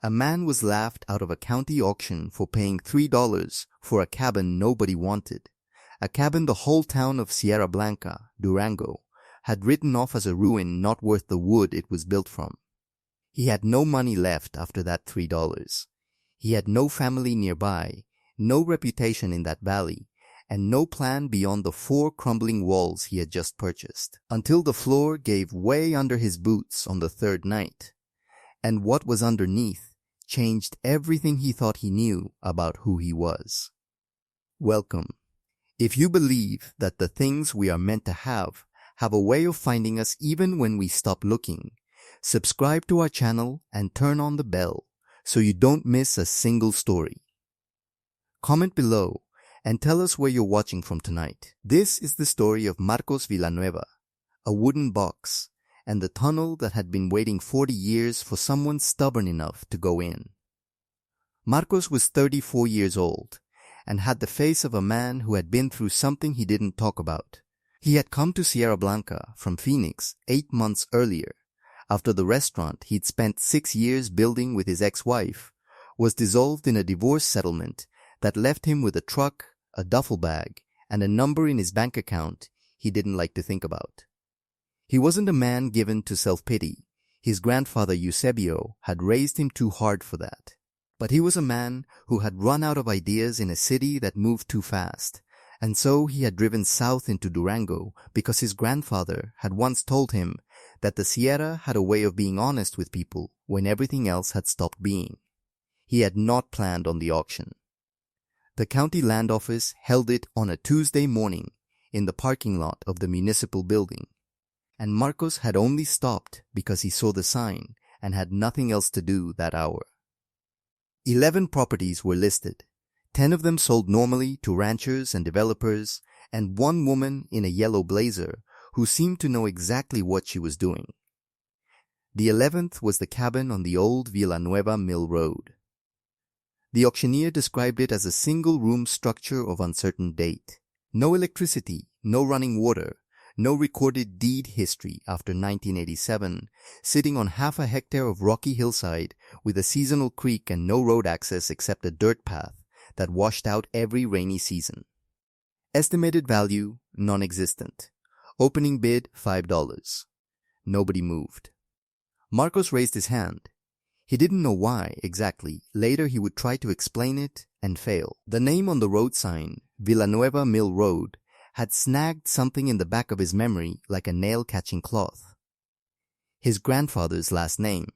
A man was laughed out of a county auction for paying $3 for a cabin nobody wanted, a cabin the whole town of Sierra Blanca, Durango, had written off as a ruin not worth the wood it was built from. He had no money left after that $3. He had no family nearby, no reputation in that valley, and no plan beyond the 4 crumbling walls he had just purchased, until the floor gave way under his boots on the 3rd night, and what was underneath changed everything he thought he knew about who he was. Welcome. If you believe that the things we are meant to have a way of finding us even when we stop looking, subscribe to our channel and turn on the bell so you don't miss a single story. Comment below and tell us where you're watching from tonight. This is the story of Marcos Villanueva, a wooden box, and the tunnel that had been waiting 40 years for someone stubborn enough to go in. Marcos was 34 years old and had the face of a man who had been through something he didn't talk about. He had come to Sierra Blanca from Phoenix 8 months earlier, after the restaurant he'd spent 6 years building with his ex-wife was dissolved in a divorce settlement that left him with a truck, a duffel bag, and a number in his bank account he didn't like to think about. He wasn't a man given to self-pity. His grandfather Eusebio had raised him too hard for that. But he was a man who had run out of ideas in a city that moved too fast, and so he had driven south into Durango because his grandfather had once told him that the Sierra had a way of being honest with people when everything else had stopped being. He had not planned on the auction. The county land office held it on a Tuesday morning in the parking lot of the municipal building, and Marcos had only stopped because he saw the sign and had nothing else to do that hour. 11 properties were listed, 10 of them sold normally to ranchers and developers, and one woman in a yellow blazer who seemed to know exactly what she was doing. The 11th was the cabin on the old Villanueva Mill Road. The auctioneer described it as a single-room structure of uncertain date. No electricity, no running water, no recorded deed history after 1987, sitting on half a hectare of rocky hillside with a seasonal creek and no road access except a dirt path that washed out every rainy season. Estimated value, non-existent. Opening bid, $5. Nobody moved. Marcos raised his hand. He didn't know why, exactly. Later he would try to explain it and fail. The name on the road sign, Villanueva Mill Road, had snagged something in the back of his memory like a nail-catching cloth. His grandfather's last name.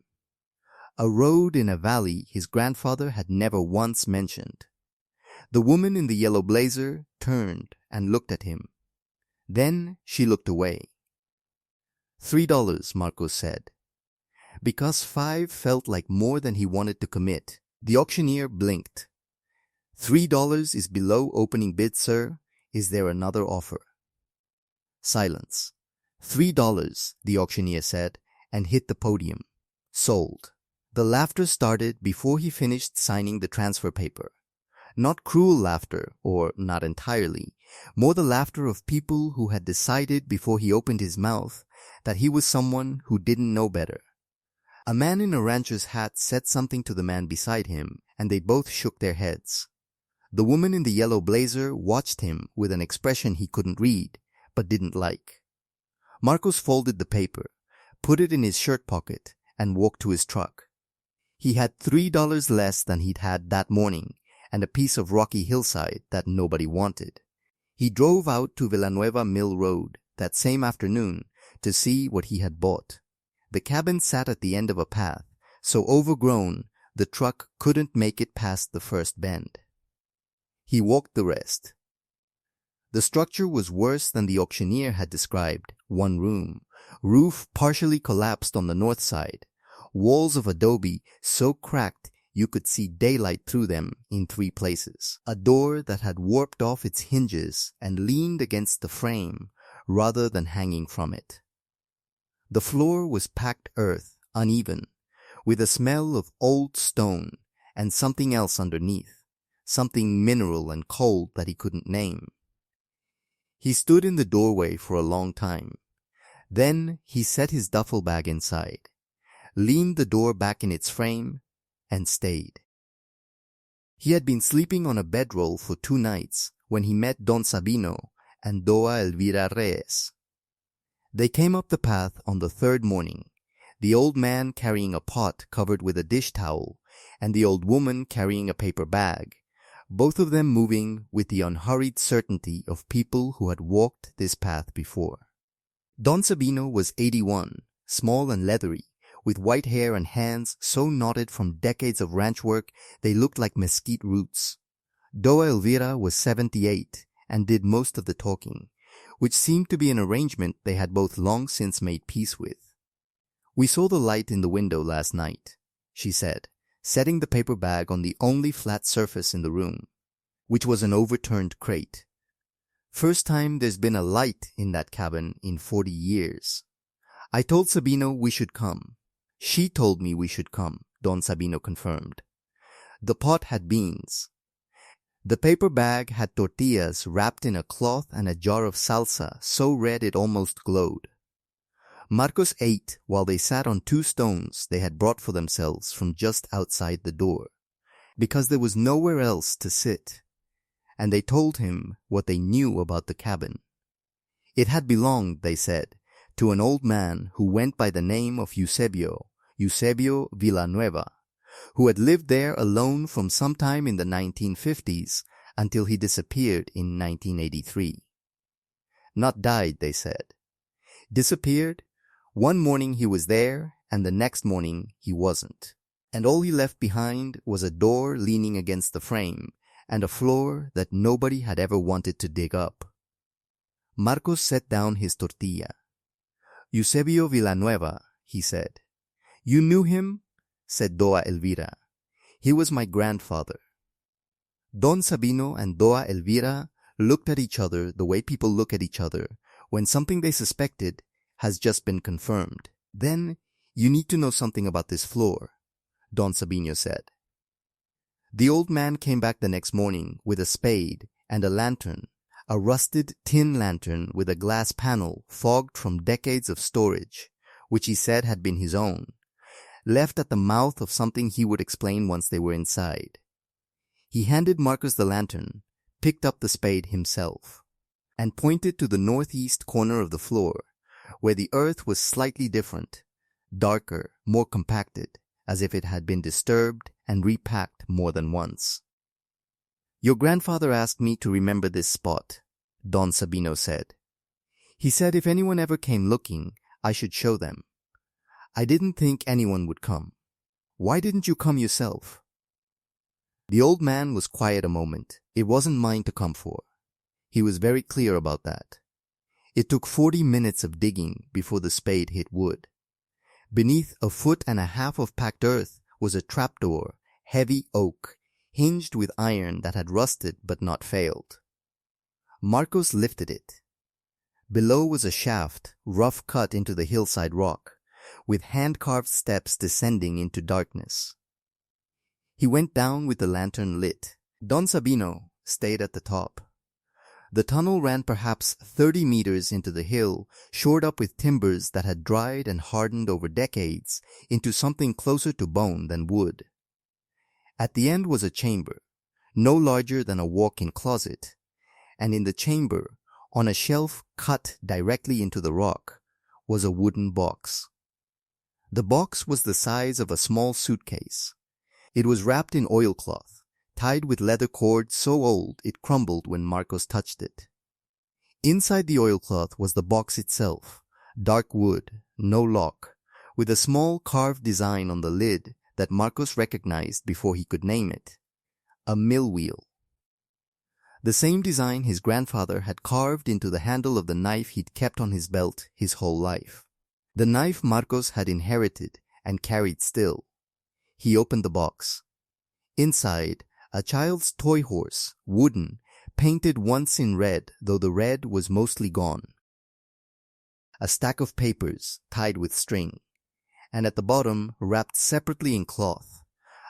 A road in a valley his grandfather had never once mentioned. The woman in the yellow blazer turned and looked at him. Then she looked away. $3, Marcos said. Because 5 felt like more than he wanted to commit, the auctioneer blinked. $3 is below opening bid, sir. Is there another offer? Silence. $3, the auctioneer said, and hit the podium. Sold. The laughter started before he finished signing the transfer paper. Not cruel laughter, or not entirely, more the laughter of people who had decided before he opened his mouth that he was someone who didn't know better. A man in a rancher's hat said something to the man beside him, and they both shook their heads. The woman in the yellow blazer watched him with an expression he couldn't read, but didn't like. Marcos folded the paper, put it in his shirt pocket, and walked to his truck. He had $3 less than he'd had that morning, and a piece of rocky hillside that nobody wanted. He drove out to Villanueva Mill Road that same afternoon to see what he had bought. The cabin sat at the end of a path, so overgrown the truck couldn't make it past the first bend. He walked the rest. The structure was worse than the auctioneer had described. 1 room, roof partially collapsed on the north side, walls of adobe so cracked you could see daylight through them in 3 places, a door that had warped off its hinges and leaned against the frame rather than hanging from it. The floor was packed earth, uneven, with a smell of old stone and something else underneath. Something mineral and cold that he couldn't name. He stood in the doorway for a long time. Then he set his duffel bag inside, leaned the door back in its frame, and stayed. He had been sleeping on a bedroll for 2 nights when he met Don Sabino and Doa Elvira Reyes. They came up the path on the 3rd morning, the old man carrying a pot covered with a dish towel and the old woman carrying a paper bag, both of them moving with the unhurried certainty of people who had walked this path before. Don Sabino was 81, small and leathery, with white hair and hands so knotted from decades of ranch work they looked like mesquite roots. Doa Elvira was 78 and did most of the talking, which seemed to be an arrangement they had both long since made peace with. "We saw the light in the window last night," she said, setting the paper bag on the only flat surface in the room, which was an overturned crate. "First time there's been a light in that cabin in 40 years. I told Sabino we should come. She told me we should come," Don Sabino confirmed. The pot had beans. The paper bag had tortillas wrapped in a cloth and a jar of salsa so red it almost glowed. Marcos ate while they sat on 2 stones they had brought for themselves from just outside the door, because there was nowhere else to sit, and they told him what they knew about the cabin. It had belonged, they said, to an old man who went by the name of Eusebio Villanueva, who had lived there alone from sometime in the 1950s until he disappeared in 1983. Not died, they said. Disappeared. One morning he was there, and the next morning he wasn't. And all he left behind was a door leaning against the frame and a floor that nobody had ever wanted to dig up. Marcos set down his tortilla. "Eusebio Villanueva," he said. "You knew him?" said Doa Elvira. "He was my grandfather." Don Sabino and Doa Elvira looked at each other the way people look at each other when something they suspected has just been confirmed. "Then you need to know something about this floor," Don Sabino said. The old man came back the next morning with a spade and a lantern, a rusted tin lantern with a glass panel fogged from decades of storage, which he said had been his own, left at the mouth of something he would explain once they were inside. He handed Marcos the lantern, picked up the spade himself, and pointed to the northeast corner of the floor, where the earth was slightly different, darker, more compacted, as if it had been disturbed and repacked more than once. "Your grandfather asked me to remember this spot," Don Sabino said. "He said if anyone ever came looking, I should show them. I didn't think anyone would come. Why didn't you come yourself?" The old man was quiet a moment. It wasn't mine to come for. He was very clear about that. It took 40 minutes of digging before the spade hit wood. Beneath 1.5 feet of packed earth was a trapdoor, heavy oak, hinged with iron that had rusted but not failed. Marcos lifted it. Below was a shaft, rough cut into the hillside rock, with hand-carved steps descending into darkness. He went down with the lantern lit. Don Sabino stayed at the top. The tunnel ran perhaps 30 meters into the hill, shored up with timbers that had dried and hardened over decades into something closer to bone than wood. At the end was a chamber, no larger than a walk-in closet, and in the chamber, on a shelf cut directly into the rock, was a wooden box. The box was the size of a small suitcase. It was wrapped in oilcloth, tied with leather cord so old it crumbled when Marcos touched it. Inside the oilcloth was the box itself, dark wood, no lock, with a small carved design on the lid that Marcos recognized before he could name it, a mill wheel. The same design his grandfather had carved into the handle of the knife he'd kept on his belt his whole life. The knife Marcos had inherited and carried still. He opened the box. Inside, a child's toy horse, wooden, painted once in red, though the red was mostly gone. A stack of papers tied with string, and at the bottom, wrapped separately in cloth,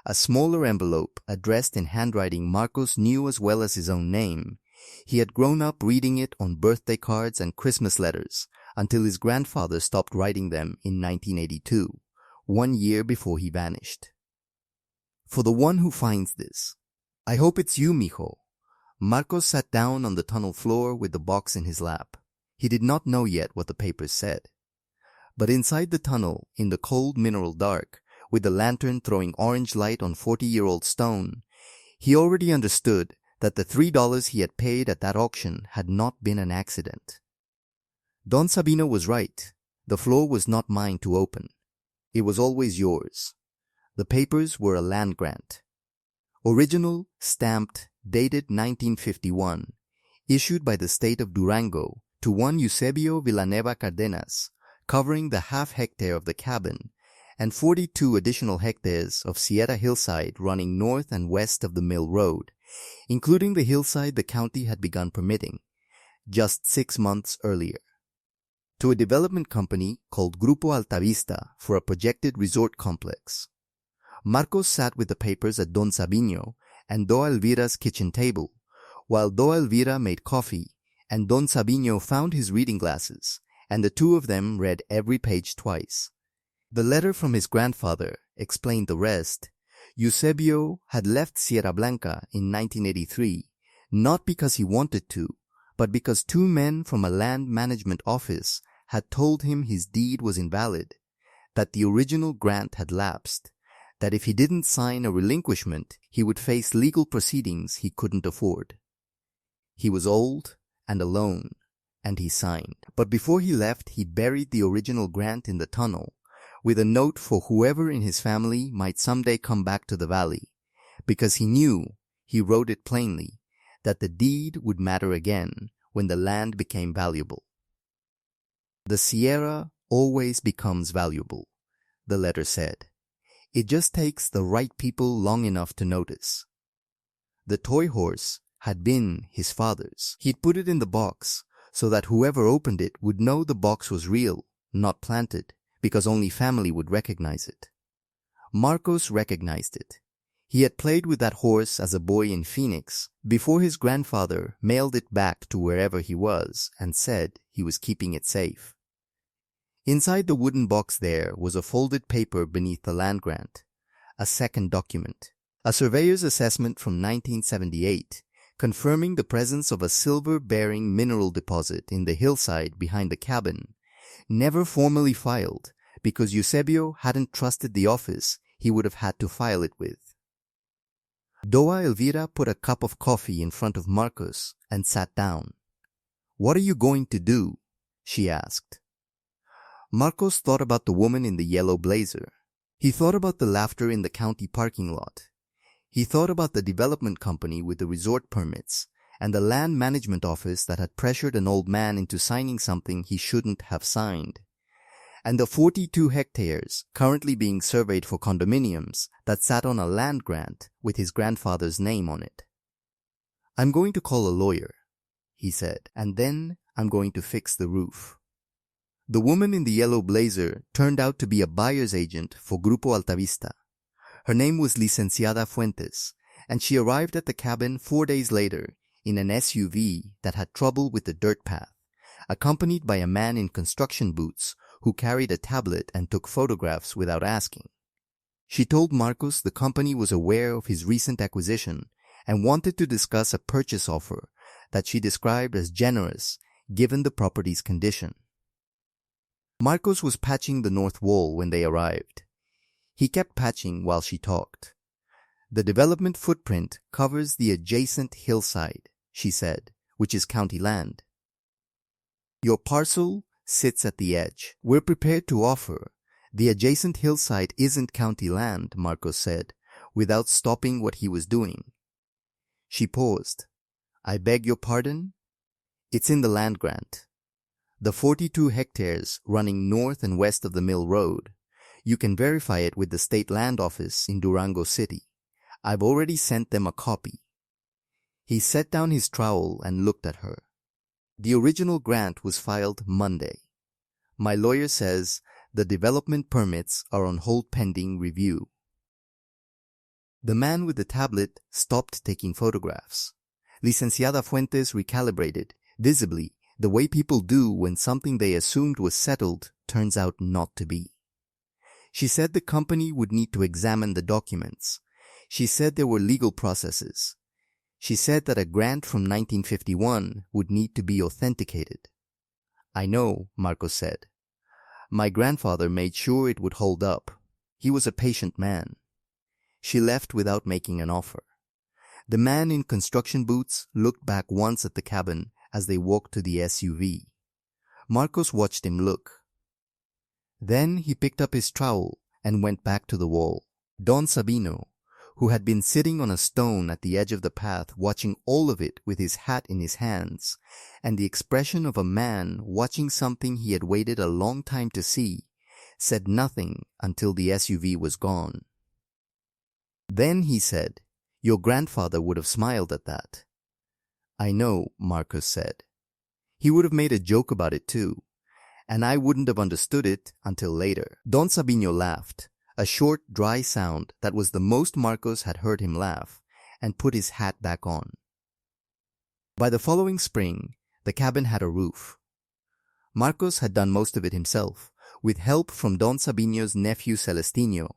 a smaller envelope addressed in handwriting Marcos knew as well as his own name. He had grown up reading it on birthday cards and Christmas letters until his grandfather stopped writing them in 1982, 1 year before he vanished. For the one who finds this. I hope it's you, mijo. Marcos sat down on the tunnel floor with the box in his lap. He did not know yet what the papers said. But inside the tunnel, in the cold mineral dark, with the lantern throwing orange light on 40-year-old stone, he already understood that the $3 he had paid at that auction had not been an accident. Don Sabino was right. The floor was not mine to open. It was always yours. The papers were a land grant. Original, stamped, dated 1951, issued by the state of Durango to one Eusebio Villanueva Cardenas, covering the half-hectare of the cabin and 42 additional hectares of Sierra hillside running north and west of the Mill Road, including the hillside the county had begun permitting, just 6 months earlier, to a development company called Grupo Altavista for a projected resort complex. Marcos sat with the papers at Don Sabino and Doa Elvira's kitchen table, while Doa Elvira made coffee and Don Sabino found his reading glasses, and the two of them read every page twice. The letter from his grandfather explained the rest. Eusebio had left Sierra Blanca in 1983, not because he wanted to, but because 2 men from a land management office had told him his deed was invalid, that the original grant had lapsed, that if he didn't sign a relinquishment, he would face legal proceedings he couldn't afford. He was old and alone, and he signed. But before he left, he buried the original grant in the tunnel, with a note for whoever in his family might someday come back to the valley, because he knew, he wrote it plainly, that the deed would matter again when the land became valuable. The Sierra always becomes valuable, the letter said. It just takes the right people long enough to notice. The toy horse had been his father's. He'd put it in the box so that whoever opened it would know the box was real, not planted, because only family would recognize it. Marcos recognized it. He had played with that horse as a boy in Phoenix before his grandfather mailed it back to wherever he was and said he was keeping it safe. Inside the wooden box there was a folded paper beneath the land grant, a second document, a surveyor's assessment from 1978, confirming the presence of a silver-bearing mineral deposit in the hillside behind the cabin, never formally filed because Eusebio hadn't trusted the office he would have had to file it with. Doa Elvira put a cup of coffee in front of Marcos and sat down. "What are you going to do?" she asked. Marcos thought about the woman in the yellow blazer. He thought about the laughter in the county parking lot. He thought about the development company with the resort permits and the land management office that had pressured an old man into signing something he shouldn't have signed, and the 42 hectares currently being surveyed for condominiums that sat on a land grant with his grandfather's name on it. "I'm going to call a lawyer," he said, "and then I'm going to fix the roof." The woman in the yellow blazer turned out to be a buyer's agent for Grupo Altavista. Her name was Licenciada Fuentes, and she arrived at the cabin 4 days later in an SUV that had trouble with the dirt path, accompanied by a man in construction boots who carried a tablet and took photographs without asking. She told Marcos the company was aware of his recent acquisition and wanted to discuss a purchase offer that she described as generous given the property's condition. Marcos was patching the north wall when they arrived. He kept patching while she talked. "The development footprint covers the adjacent hillside," she said, "which is county land. Your parcel sits at the edge. We're prepared to offer. The adjacent hillside isn't county land," Marcos said, without stopping what he was doing. She paused. "I beg your pardon?" "It's in the land grant. The 42 hectares running north and west of the Mill Road. You can verify it with the state land office in Durango City. I've already sent them a copy." He set down his trowel and looked at her. "The original grant was filed Monday. My lawyer says the development permits are on hold pending review." The man with the tablet stopped taking photographs. Licenciada Fuentes recalibrated, visibly, the way people do when something they assumed was settled turns out not to be. She said the company would need to examine the documents. She said there were legal processes. She said that a grant from 1951 would need to be authenticated. I know, Marcos said. My grandfather made sure it would hold up. He was a patient man. She left without making an offer. The man in construction boots looked back once at the cabin as they walked to the SUV. Marcos watched him look. Then he picked up his trowel and went back to the wall. Don Sabino, who had been sitting on a stone at the edge of the path watching all of it with his hat in his hands, and the expression of a man watching something he had waited a long time to see, said nothing until the SUV was gone. Then he said, "Your grandfather would have smiled at that." I know, Marcos said. He would have made a joke about it too, and I wouldn't have understood it until later. Don Sabino laughed, a short, dry sound that was the most Marcos had heard him laugh, and put his hat back on. By the following spring, the cabin had a roof. Marcos had done most of it himself, with help from Don Sabino's nephew Celestino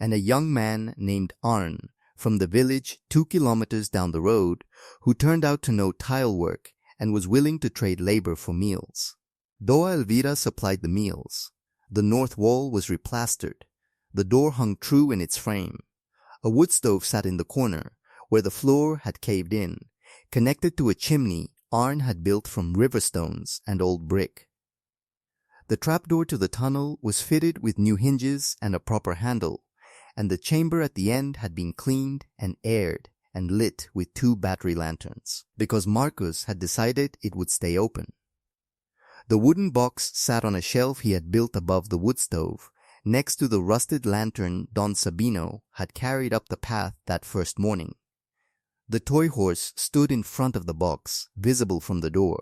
and a young man named Arn from the village 2 kilometers down the road who turned out to know tile work and was willing to trade labor for meals. Doa Elvira supplied the meals. The north wall was replastered. The door hung true in its frame. A wood stove sat in the corner, where the floor had caved in, connected to a chimney Arn had built from river stones and old brick. The trapdoor to the tunnel was fitted with new hinges and a proper handle, and the chamber at the end had been cleaned and aired and lit with 2 battery lanterns, because Marcos had decided it would stay open. The wooden box sat on a shelf he had built above the wood stove, next to the rusted lantern Don Sabino had carried up the path that first morning. The toy horse stood in front of the box, visible from the door.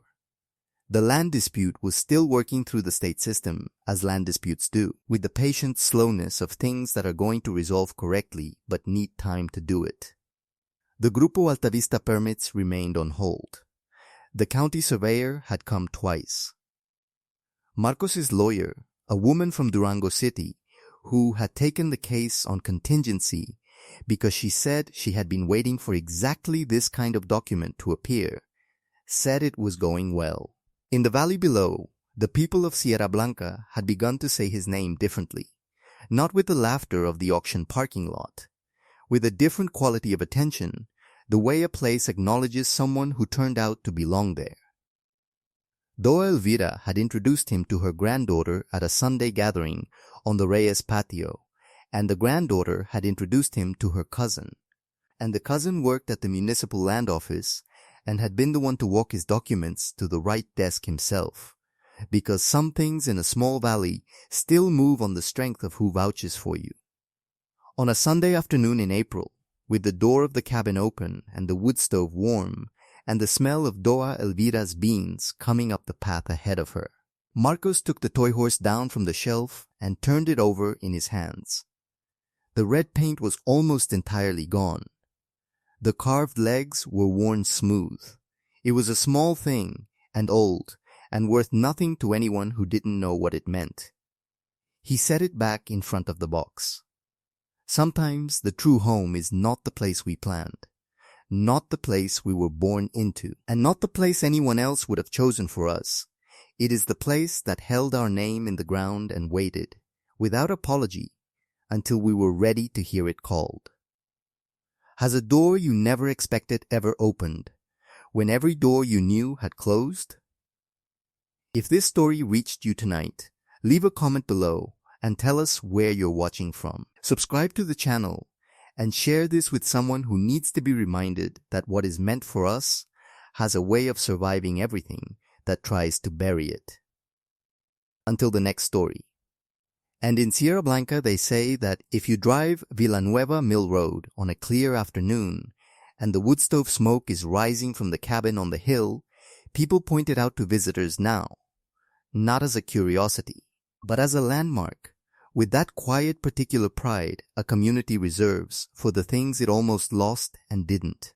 The land dispute was still working through the state system, as land disputes do, with the patient slowness of things that are going to resolve correctly but need time to do it. The Grupo Altavista permits remained on hold. The county surveyor had come twice. Marcos's lawyer, a woman from Durango City, who had taken the case on contingency because she said she had been waiting for exactly this kind of document to appear, said it was going well. In the valley below, the people of Sierra Blanca had begun to say his name differently, not with the laughter of the auction parking lot, with a different quality of attention, the way a place acknowledges someone who turned out to belong there. Doa Elvira had introduced him to her granddaughter at a Sunday gathering on the Reyes patio, and the granddaughter had introduced him to her cousin, and the cousin worked at the municipal land office and had been the one to walk his documents to the right desk himself, because some things in a small valley still move on the strength of who vouches for you. On a Sunday afternoon in April, with the door of the cabin open and the wood stove warm, and the smell of Doa Elvira's beans coming up the path ahead of her, Marcos took the toy horse down from the shelf and turned it over in his hands. The red paint was almost entirely gone. The carved legs were worn smooth. It was a small thing, and old, and worth nothing to anyone who didn't know what it meant. He set it back in front of the box. Sometimes the true home is not the place we planned, not the place we were born into, and not the place anyone else would have chosen for us. It is the place that held our name in the ground and waited, without apology, until we were ready to hear it called. Has a door you never expected ever opened, when every door you knew had closed? If this story reached you tonight, leave a comment below and tell us where you're watching from. Subscribe to the channel and share this with someone who needs to be reminded that what is meant for us has a way of surviving everything that tries to bury it. Until the next story. And in Sierra Blanca they say that if you drive Villanueva Mill Road on a clear afternoon and the wood stove smoke is rising from the cabin on the hill, people point it out to visitors now, not as a curiosity, but as a landmark, with that quiet particular pride a community reserves for the things it almost lost and didn't.